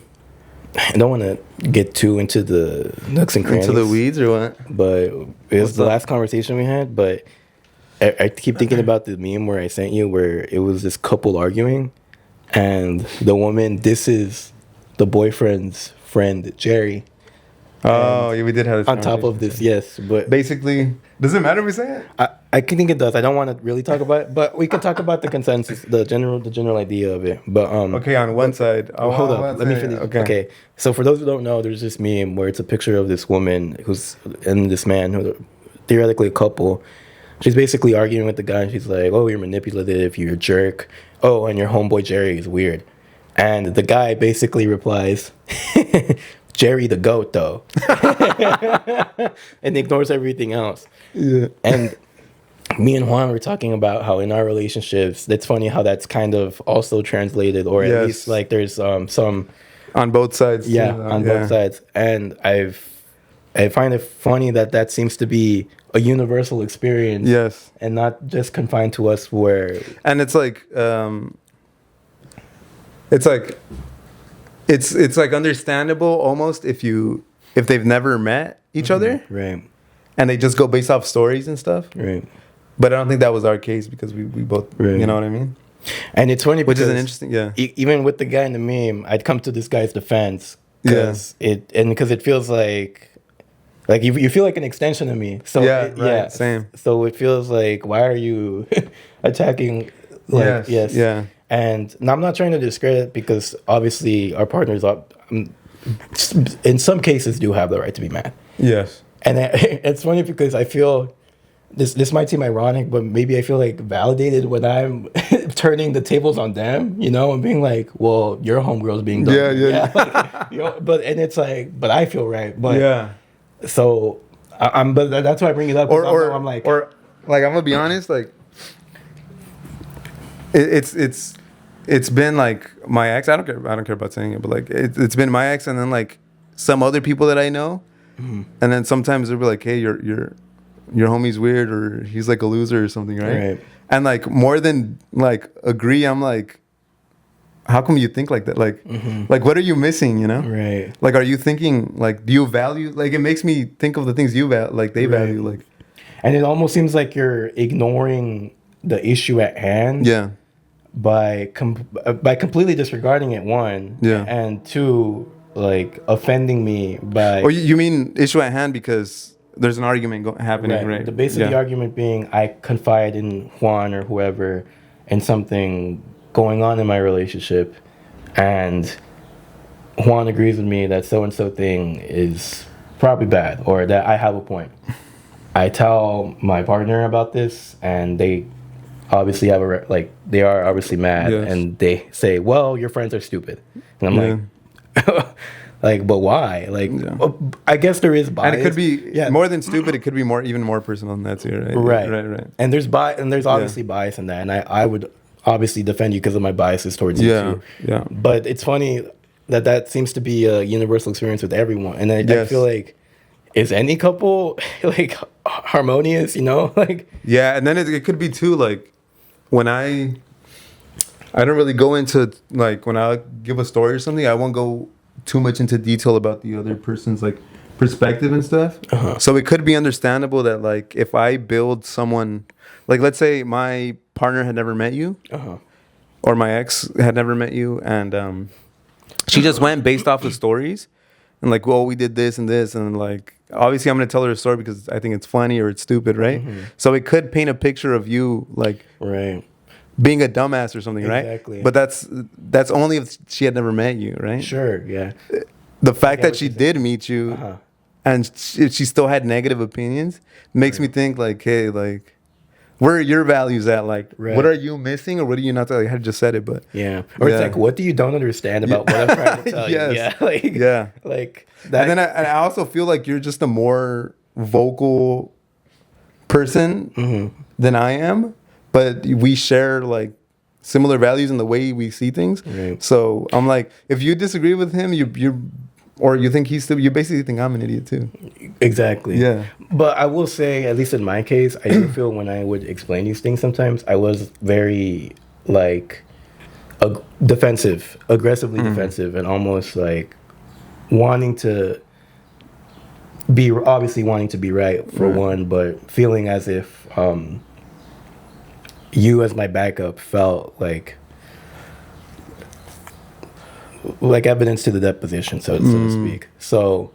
I don't want to get too into the nooks and crannies. Into the weeds or what? But it was the last conversation we had. But I keep thinking about the meme where I sent you, where it was this couple arguing, and the woman disses the boyfriend's friend Jerry. Oh, yeah, we did have this on top of this, yes. But basically, does it matter if we say it? I think it does. I don't want to really talk about it, but we can talk about the consensus, the general idea of it. But okay, on one side, hold up, let me finish. Okay, so for those who don't know, there's this meme where it's a picture of this woman and this man who are theoretically a couple. She's basically arguing with the guy, and she's like, "Oh, you're manipulative, you're a jerk. Oh, and your homeboy Jerry is weird." And the guy basically replies, Jerry the goat, though. And ignores everything else. Yeah. And me and Juan were talking about how in our relationships, that's funny how that's kind of also translated, or at least like there's some... On both sides. Yeah, on both sides. And I find it funny that seems to be a universal experience. Yes. And not just confined to us where... And it's like... It's like understandable almost if they've never met each other, right? And they just go based off stories and stuff, right? But I don't think that was our case because we both, you know what I mean? And it's funny, which is an interesting, even with the guy in the meme, I'd come to this guy's defense because it feels like you feel like an extension of me. So same. So it feels like, why are you attacking? Like, yes. And now I'm not trying to discredit, because obviously our partners in some cases do have the right to be mad. Yes. And it's funny because I feel this might seem ironic, but maybe I feel like validated when I'm turning the tables on them, you know, and being like, well, your homegirl's being dumb. Yeah. Like, you know, but it's like, but I feel right. But so but that's why I bring it up. I'm like, I'm gonna be honest, like, it's been like my ex. I don't care about saying it, but like it's been my ex, and then like some other people that I know, and then sometimes they'll be like, "Hey, your homie's weird, or he's like a loser or something," right? And like more than like agree, I'm like, how come you think like that? Like, like what are you missing? You know? Right. Like, are you thinking like, do you value? Like, it makes me think of the things you value, like they value, like. And it almost seems like you're ignoring the issue at hand. Yeah. By completely disregarding it, one, and two, like offending me by. Or you mean issue at hand because there's an argument happening, right? The base of the argument being, I confide in Juan or whoever in something going on in my relationship, and Juan agrees with me that so and so thing is probably bad, or that I have a point. I tell my partner about this, and they obviously have they are obviously mad, and they say, well, your friends are stupid, and I'm like, like, but why? Like, I guess there is bias, and it could be more than stupid. It could be even more personal than that too, right? Right. And there's obviously bias in that, and I would obviously defend you because of my biases towards you too. Yeah. But it's funny that seems to be a universal experience with everyone, and I feel like, is any couple like harmonious? You know, like and then it could be too, like. When I don't really go into, like, when I give a story or something, I won't go too much into detail about the other person's, like, perspective and stuff. So it could be understandable that, like, if I build someone, like, let's say my partner had never met you, Uh-huh. or my ex had never met you, and she just went based off the stories, and like, well, we did this and this, and like, obviously, I'm gonna tell her a story because I think it's funny or it's stupid, right? So it could paint a picture of you like Right. being a dumbass or something, right? Exactly. But that's only if she had never met you, right? Sure. Yeah. The fact get that what she you're did meet you, Uh-huh. and she still had negative opinions makes me think like, hey, like, where are your values at? Like, Right. what are you missing, or what are you not? Like, I just said it, but Yeah. Or it's Yeah. like, what do you don't understand about what I'm trying to tell Yes. you? Yeah. Like, Yeah. Like that. and then I also feel like you're just a more vocal person than I am, but we share like similar values in the way we see things. Right. So I'm like, if you disagree with him, or you think he's still, you basically think I'm an idiot too. Exactly. Yeah. But I will say, at least in my case, I do feel when I would explain these things sometimes, I was very like defensive, aggressively defensive, and almost like wanting to be right for one, but feeling as if you as my backup felt like evidence to the deposition, so to speak. So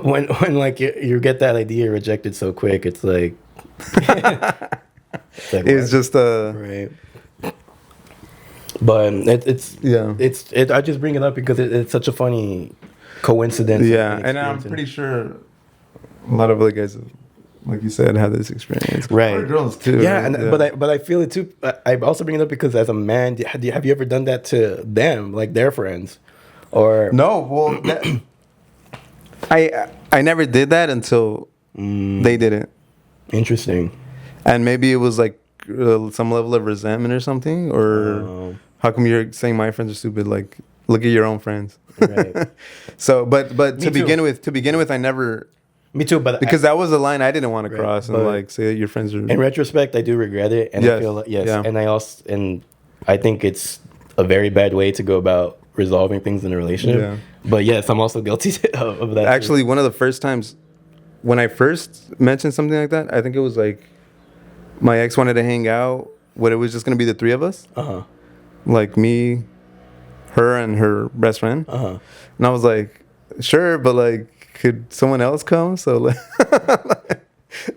when like you get that idea rejected so quick, it's like It's just right. But I just bring it up because it's such a funny coincidence. yeah, and I'm pretty sure a lot of other guys, like you said, have this experience. Right. Or girls too. Yeah, right? and but I feel it too. I also bring it up because as a man, have you ever done that to them, like their friends, or No, well, I never did that until they did it, Interesting. and maybe it was like some level of resentment or something, or how come you're saying my friends are stupid? Like, look at your own friends. Right. So, but Me to begin with, I never. Me too, but Because that was a line I didn't want to cross, and but like say that your friends are. in retrospect, I do regret it, and I Yes, feel like, yeah. and I think it's a very bad way to go about resolving things in a relationship. Yeah. But yes, I'm also guilty of that. Actually, one of the first times when I first mentioned something like that, I think it was like my ex wanted to hang out. What, it was just gonna be the three of us, like me, her, and her best friend. And I was like, sure, but like, could someone else come? So like,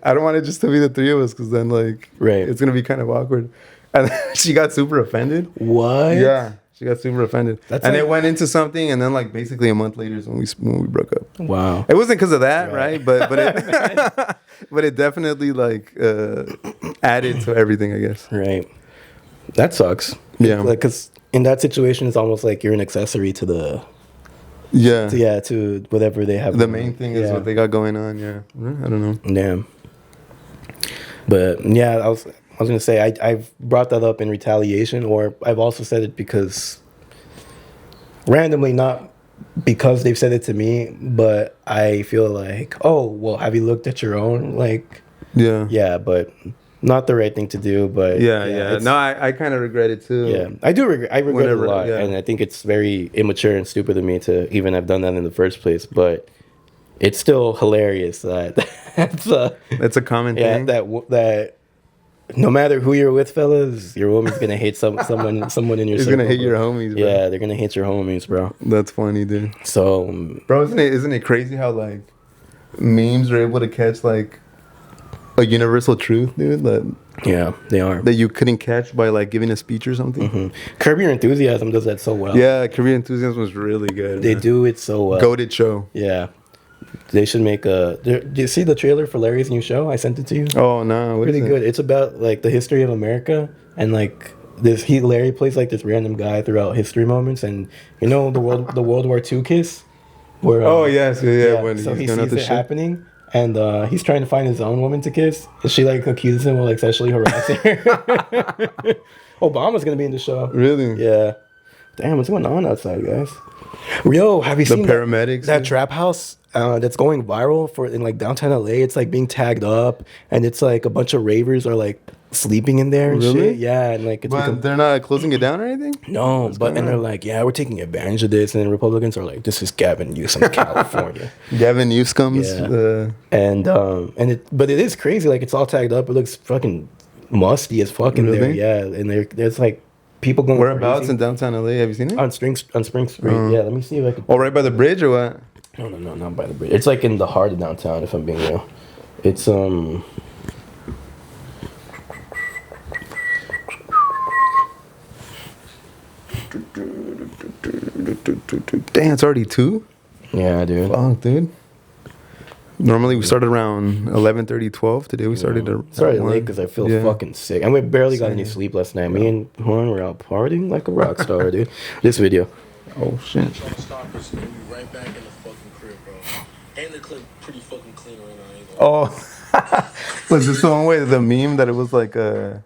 I don't want it just to be the three of us, because then like, Right. it's gonna be kind of awkward. And she got super offended. What? Yeah, she got super offended. That's and like- it went into something, and then like basically a month later is when we broke up. Wow. It wasn't because of that, right? But it but it definitely like added to everything, I guess. Right. That sucks. Yeah. Like, because in that situation, it's almost like you're an accessory to the Yeah. to whatever they have. The going main on. thing is what they got going on. Yeah. I don't know. Yeah. But yeah, I was gonna say I've brought that up in retaliation, or I've also said it because randomly, not because they've said it to me, but I feel like, oh well, have you looked at your own? Like, Yeah. yeah, but not the right thing to do. But Yeah. it's- No, I kind of regret it too. yeah, I do regret. I regret it Whenever- a lot, yeah. and I think it's very immature and stupid of me to even have done that in the first place. But it's still hilarious that It's a common yeah, thing. that no matter who you're with, fellas, your woman's gonna hate someone in your It's circle. gonna hate bro. your homies, bro. Yeah, they're gonna hate your homies, bro. That's funny, dude. So Bro, isn't it crazy how like memes are able to catch like a universal truth, dude, yeah, they are. that you couldn't catch by like giving a speech or something? Curb Your Enthusiasm does that so well. Yeah, Korean Enthusiasm was really good. They man. do it so well. Goated show. Yeah, they should make a. Do you see the trailer for Larry's new show? I sent it to you. Oh no, what Pretty is it? good. It's about like the history of America, and like Larry plays like this random guy throughout history moments, and you know the World War II kiss. Where, Oh yes, yeah. When so he he's going out sees the it ship. happening, and he's trying to find his own woman to kiss, and she like accuses him of like sexually harassing her. Obama's gonna be in the show. Really? Yeah. Damn, what's going on outside, guys? Yo, have you The seen paramedics. that trap house that's going viral in like downtown LA? It's like being tagged up, and it's like a bunch of ravers are like sleeping in there and Really? shit. Yeah, and like it's But they're not closing it down or anything? no, but going and they're on? like, yeah, we're taking advantage of this, and then Republicans are like, this is Gavin Newsom, California, Gavin Newsom's. Yeah. but it is crazy. Like it's all tagged up. It looks fucking musty as fuck in there. Really? Yeah, and there's like people going Whereabouts crazy. in downtown LA? Have you seen it? On Spring Street. Yeah, let me see if I can. Oh, right by the bridge or what? No, not by the bridge. It's like in the heart of downtown. If I'm being real, it's Damn, it's already 2? Yeah, dude. Fuck, dude. Normally we started around 11:30, 12. Today we started at Sorry, 1. late because I feel fucking sick. And we barely got any sleep last night. Me and Horn were out partying like a rock star, dude. This video. Oh, shit. Right back in the fucking crib, bro. And the clip pretty fucking clean right now. Ain't Oh. Was this the one with the meme that it was like where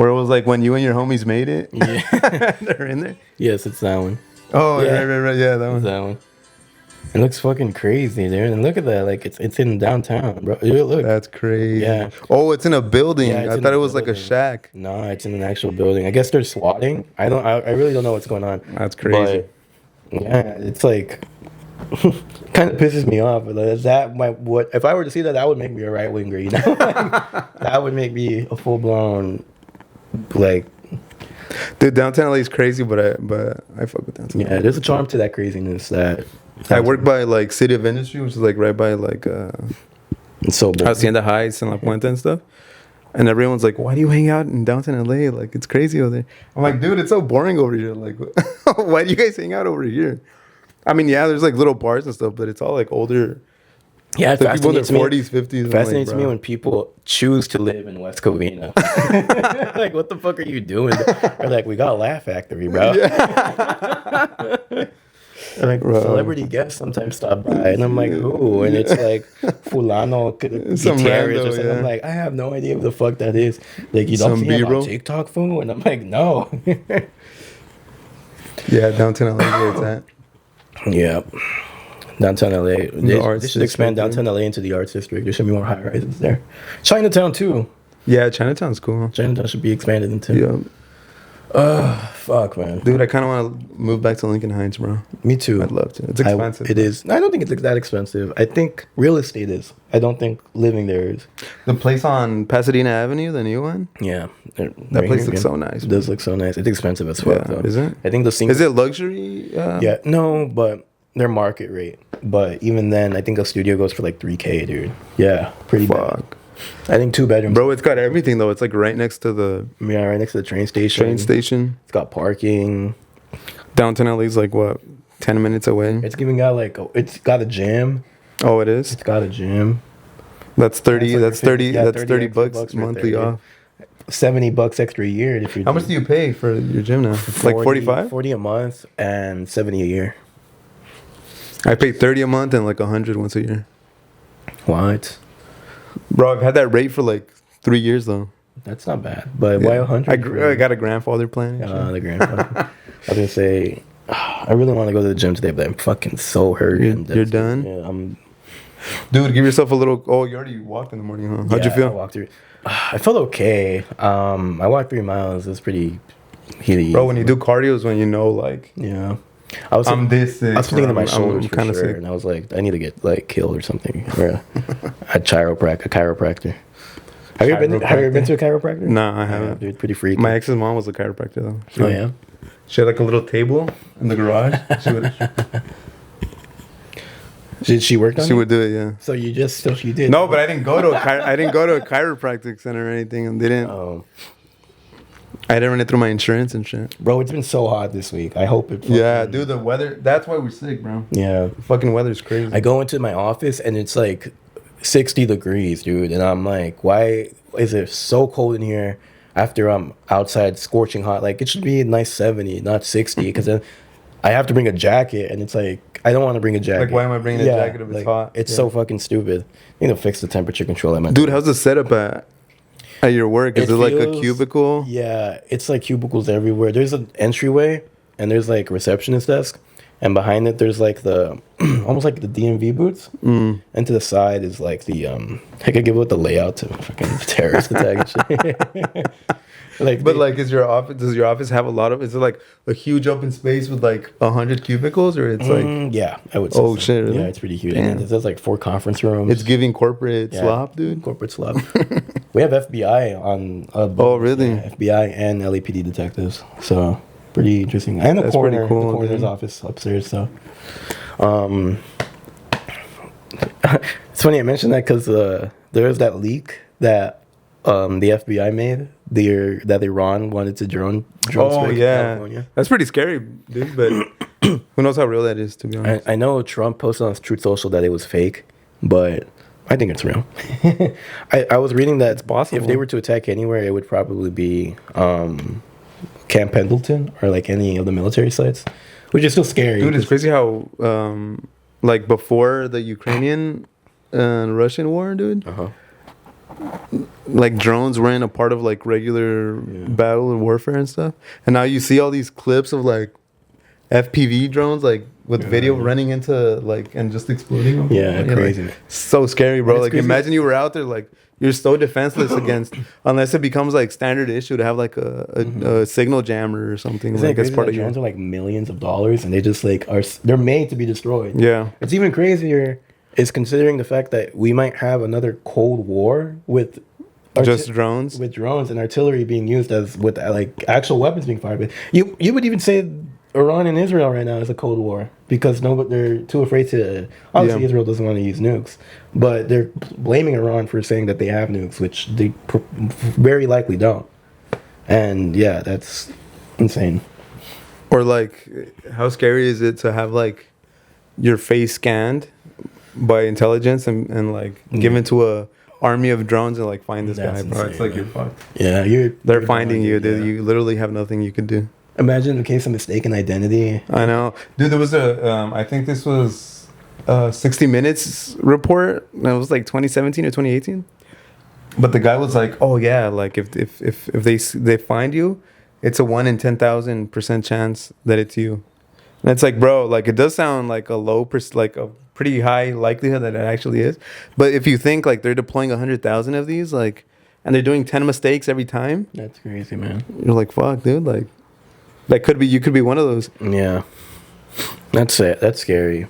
it was like when you and your homies made it? Yeah. They're in there? Yes, it's that one. Oh, Yeah. right. Yeah, that It's one. that one. It looks fucking crazy, dude. And look at that. Like, it's in downtown, bro. Dude, look. That's crazy. Yeah. Oh, it's in a building. Yeah, it's I in thought a it was like a building. shack. No, it's in an actual building. I guess they're swatting. I really don't know what's going on. That's crazy. But, yeah, it's like kind of pisses me off. But is that what if I were to see that, that would make me a right winger, you know? Like, that would make me a full blown like Dude, downtown LA is crazy, but I fuck with downtown. yeah, there's a charm to that craziness that I work by like City of Industry, which is like right by like it's so boring. Hacienda Heights and La Puente and stuff. And everyone's like, "Why do you hang out in downtown LA? Like, it's crazy over there." I'm like, "Dude, it's so boring over here. Like, why do you guys hang out over here?" I mean, yeah, there's like little bars and stuff, but it's all like older. Yeah, it The people in their fascinates me. 40s, 50s. I'm Fascinates like, me bro. when people choose to live in West Covina. Like, what the fuck are you doing? They're like, we got a Laugh Factory, bro. Like, Bro. celebrity guests sometimes stop by, and I'm like, who? And it's like Fulano Some Gutierrez rando, or something. yeah. I'm like, I have no idea what the fuck that is. Like, you Some don't see him B-roll? on TikTok, fool? And I'm like, no. Yeah, downtown LA is where it's at. Yeah. Downtown LA. arts They should expand district, downtown LA into the arts district. There should be more high rises there. Chinatown, too. Yeah, Chinatown's cool. Chinatown should be expanded into. Yeah, Fuck, man. dude, I kind of want to move back to Lincoln Heights, bro. Me too. I'd love to. It's expensive. It is. I don't think it's that expensive. I think real estate is. I don't think living there is. The place on Pasadena Avenue, the new one. Yeah. That place looks so nice. It does look so nice. It's expensive as fuck, Yeah, though. is it? I think the single. Is it luxury? Yeah. No, but they're market rate. But even then, I think a studio goes for like $3K, dude. Yeah. Pretty bad. Fuck. I think 2 bedrooms. Bro, it's got everything though. It's like right next to the Yeah, right next to the train station. train station. It's got parking. Downtown LA's like what, 10 minutes away? It's giving out like it's got a gym. Oh, it is. It's got a gym. That's 30. It's like That's 50 30. yeah, That's 30 30 extra bucks right monthly there, off. dude. $70 extra a year if you. How much do you pay for your gym now? Like 45? 40 a month and 70 a year. I pay 30 a month and like 100 once a year. What? Bro, I've had that rate for like 3 years though. That's not bad. But why 100? I got a grandfather plan. and shit. The grandfather. I was gonna say, I really want to go to the gym today, but I'm fucking so hurt. You're done? Yeah, I'm. Dude, give yourself a little. Oh, you already walked in the morning, huh? How'd you I feel? walked through. I felt okay. I walked 3 miles. It was pretty heaty. Bro, when you do cardio is when you know, like, Yeah. I was I'm this sick. I was thinking of my I'm shoulders for kinda sure, sick. and I was like, I need to get like killed or something. Or a chiropractor. Have you ever been to a chiropractor? Nah, I Yeah, haven't. dude, pretty freaky. My ex's mom was a chiropractor though. Oh yeah. She had like a little table in the garage. Did she work on She it? would do it, yeah. So you did. No, but I didn't go to I didn't go to a chiropractic center or anything, and they didn't. Oh, I didn't run it through my insurance and shit. bro, it's been so hot this week. I hope it. Yeah, dude, the weather. That's why we're sick, bro. Yeah. The fucking weather's crazy. I go into my office and it's like 60 degrees, dude, and I'm like, why is it so cold in here? After I'm outside scorching hot, like it should be a nice 70, not 60, because then I have to bring a jacket, and it's like I don't want to bring a jacket. Like, why am I bringing a jacket if it's hot? It's Yeah. so fucking stupid. You need to fix the temperature control. Dude, how's the setup at your work? Is it like a feels- cubicle? Yeah, it's like cubicles everywhere. There's an entryway and there's like receptionist desk, and behind it there's like the almost like the DMV booths, and to the side is like the I could give it the layout to fucking terrorist attack and shit. Like, does your office have a lot of? Is it like a huge open space with like 100 cubicles, or it's like? Yeah, I would say. Oh so. shit! Really? Yeah, it's pretty huge. And there's like 4 conference rooms. It's giving corporate slop, dude. Corporate slop. We have FBI on. Oh really? Yeah, FBI and LAPD detectives. So pretty interesting. And the That's coroner, pretty cool, the coroner's dude. office upstairs. So, it's funny I mentioned that because there was that leak that the FBI made. That Iran wanted to drone strike California. That's pretty scary, dude. But who knows how real that is? To be honest, I know Trump posted on Truth Social that it was fake, but I think it's real. I was reading that it's possible. If they were to attack anywhere, it would probably be Camp Pendleton or like any of the military sites, which is still scary. dude. It's crazy how like before the Ukrainian and Russian war, dude. Like drones weren't a part of like regular battle and warfare and stuff, and now you see all these clips of like FPV drones like with video running into like and just exploding them. Yeah, crazy. Like, so scary, bro. It's Like crazy. imagine you were out there, like you're so defenseless against, unless it becomes like standard issue to have like a signal jammer or something. Isn't Like it as crazy part that of your drones are like millions of dollars and they just like they're made to be destroyed. yeah. It's even crazier is considering the fact that we might have another Cold War with Just drones. with drones and artillery being used as with like actual weapons being fired. But you would even say Iran and Israel right now is a Cold War because they're too afraid to. Obviously, Yeah. Israel doesn't want to use nukes, but they're blaming Iran for saying that they have nukes, which they very likely don't. And yeah, that's insane. Or like, how scary is it to have like your face scanned by intelligence and like given to a army of drones and like find this That's guy, bro? It's insane, like man. you're fucked. Yeah, They're you're finding done, you, dude. yeah. You literally have nothing you could do. Imagine in case of mistaken identity. I know, dude. There was a, I think this was a 60 Minutes report. That was like 2017 or 2018. But the guy was like, "Oh yeah, like if they find you, it's a 1 in 10,000% chance that it's you." And it's like, bro, like it does sound like a like a pretty high likelihood that it actually is. But if you think like they're deploying 100,000 of these, like, and they're doing 10 mistakes every time, That's crazy, man. you're like, fuck, dude, like. That could be, you could be one of those. Yeah, that's it. That's scary.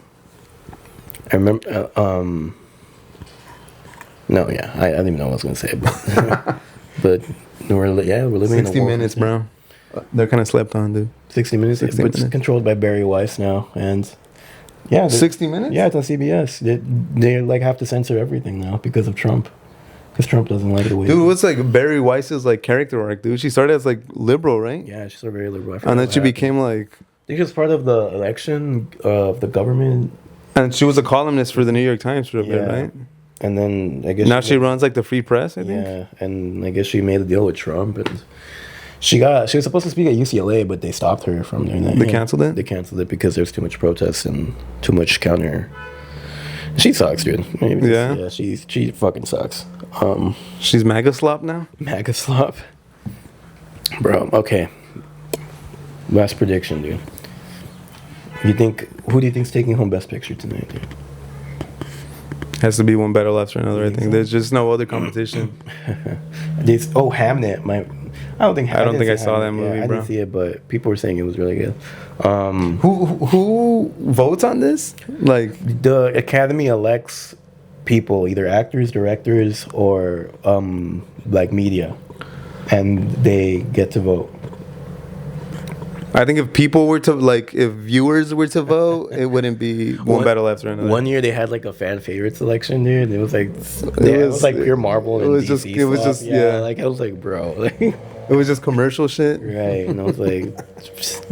I remember. No, yeah, I didn't even know what I was gonna say, but we're living in a 60 world. Minutes, bro. They're kind of slept on, dude. 60 Minutes. 60 It's Minutes. controlled by Barry Weiss now, and yeah, 60 Minutes? Yeah, it's on CBS. They like have to censor everything now because of Trump, because Trump doesn't like the way. Dude, what's like Barry Weiss's like character arc, dude? She started as like liberal, right? Yeah, she's a very liberal. I forgot And then what she happened. became like, I think she was part of the election of the government. and she was a columnist for the New York Times for a bit, Yeah. right? And then I guess Now she runs like the Free Press, I think. Yeah, and I guess she made a deal with Trump, and she was supposed to speak at UCLA, but they stopped her from doing that. They canceled it? They canceled it because there's too much protest and too much counter. She sucks, dude. Yeah? She fucking sucks. She's MAGA slop now? MAGA slop, bro. Okay, last prediction, dude. Who do you think's taking home Best Picture tonight, dude? Has to be one battle after another, I think think. so? There's just no other competition. Hamnet. I don't think I saw that movie, I bro. didn't see it, but people were saying it was really good. Who votes on this? Like, The Academy elects people, either actors, directors, or like media, and they get to vote. I think if people were to like, if viewers were to vote, it wouldn't be one battle after another. One year they had like a fan favorite selection, dude. And it was like it was like pure Marvel. it And was DC just- it was stuff. just- yeah. Like I was like, bro, like, It was just commercial shit. right? And I was like,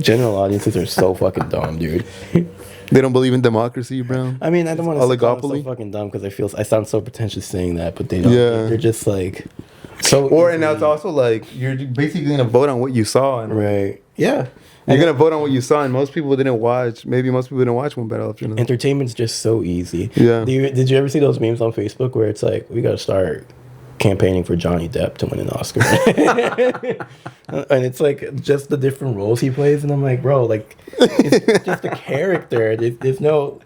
general audiences are so fucking dumb, dude. They don't believe in democracy, bro. I mean, I don't want to Oligopoly? so fucking dumb because I sound so pretentious saying that, but they don't. Yeah. They're just like so. And now it's also like you're basically gonna vote on what you saw, and right. Yeah. you're gonna vote on what you saw, and most people didn't watch. Maybe most people didn't watch one battle after another. Entertainment's just so easy. Yeah. Did you ever see those memes on Facebook where it's like, we gotta start campaigning for Johnny Depp to win an Oscar. And it's like just the different roles he plays, and I'm like, bro, like it's just a character. There's no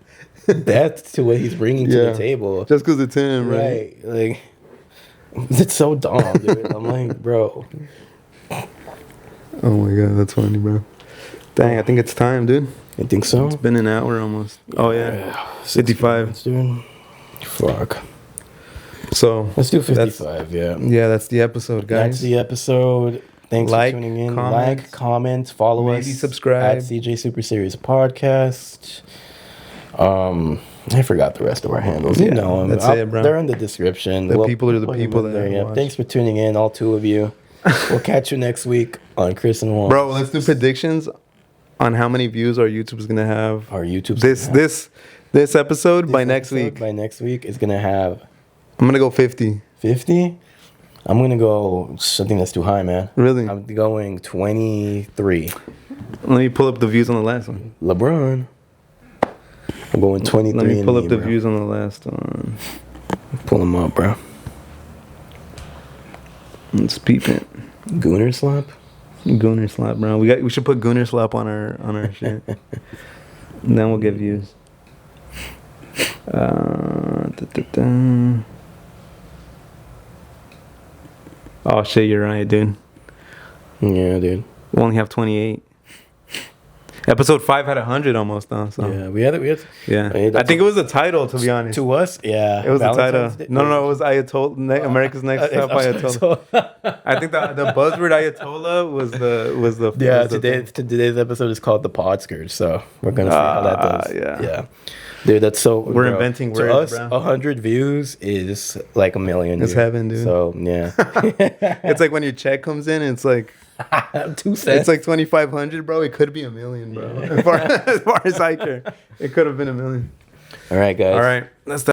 depth to what he's bringing to the table. Just because it's him, right? Like, it's so dumb, dude. I'm like, bro. Oh my god, that's funny, bro. Dang, I think it's time, dude. You think so? It's been an hour almost. Oh yeah, 55. Dude. Fuck. So let's do 55. Yeah. Yeah, that's the episode, guys. That's the episode. Thanks for tuning in. Like, comment, follow us. Maybe subscribe at CJ Super Series Podcast. I forgot the rest of our handles. You know them. That's it, bro. They're in the description. The people are the people that watch. Thanks for tuning in, all 2 of you. We'll catch you next week on Chris and Juan. Bro, let's do predictions on how many views our YouTube's gonna have. Our YouTube's this episode by next week. By next week is gonna have. I'm gonna go 50. 50? I'm gonna go something that's too high, man. Really? I'm going 23. Let me pull up the views on the last one. LeBron. I'm going 23. Let me pull up the views on the last one. Pull them up, bro. Let's peep it. Gooner slap. Gooner slap, bro. We should put Gooner slap on our shit. And then we'll get views. Oh shit, you're right, dude. Yeah, dude. We only have 28. Episode 5 had 100 almost, though. So. Yeah, we had. Yeah, I think it was the title, to be honest. To us, yeah, it was Valentine's the title. No, it was Ayatollah. America's Next Top Ayatollah. I think the buzzword Ayatollah was the. Yeah, today's episode is called the pOdscars, so we're gonna see how that does. Yeah. Dude, that's so. We're inventing words, to us, 100 views is like $1 million. It's heaven, dude. So yeah, it's like when your check comes in, it's like 2 cents. It's like 2,500, bro. It could be $1 million, bro. As far as I care, it could have been $1 million. All right, guys. All right, that's.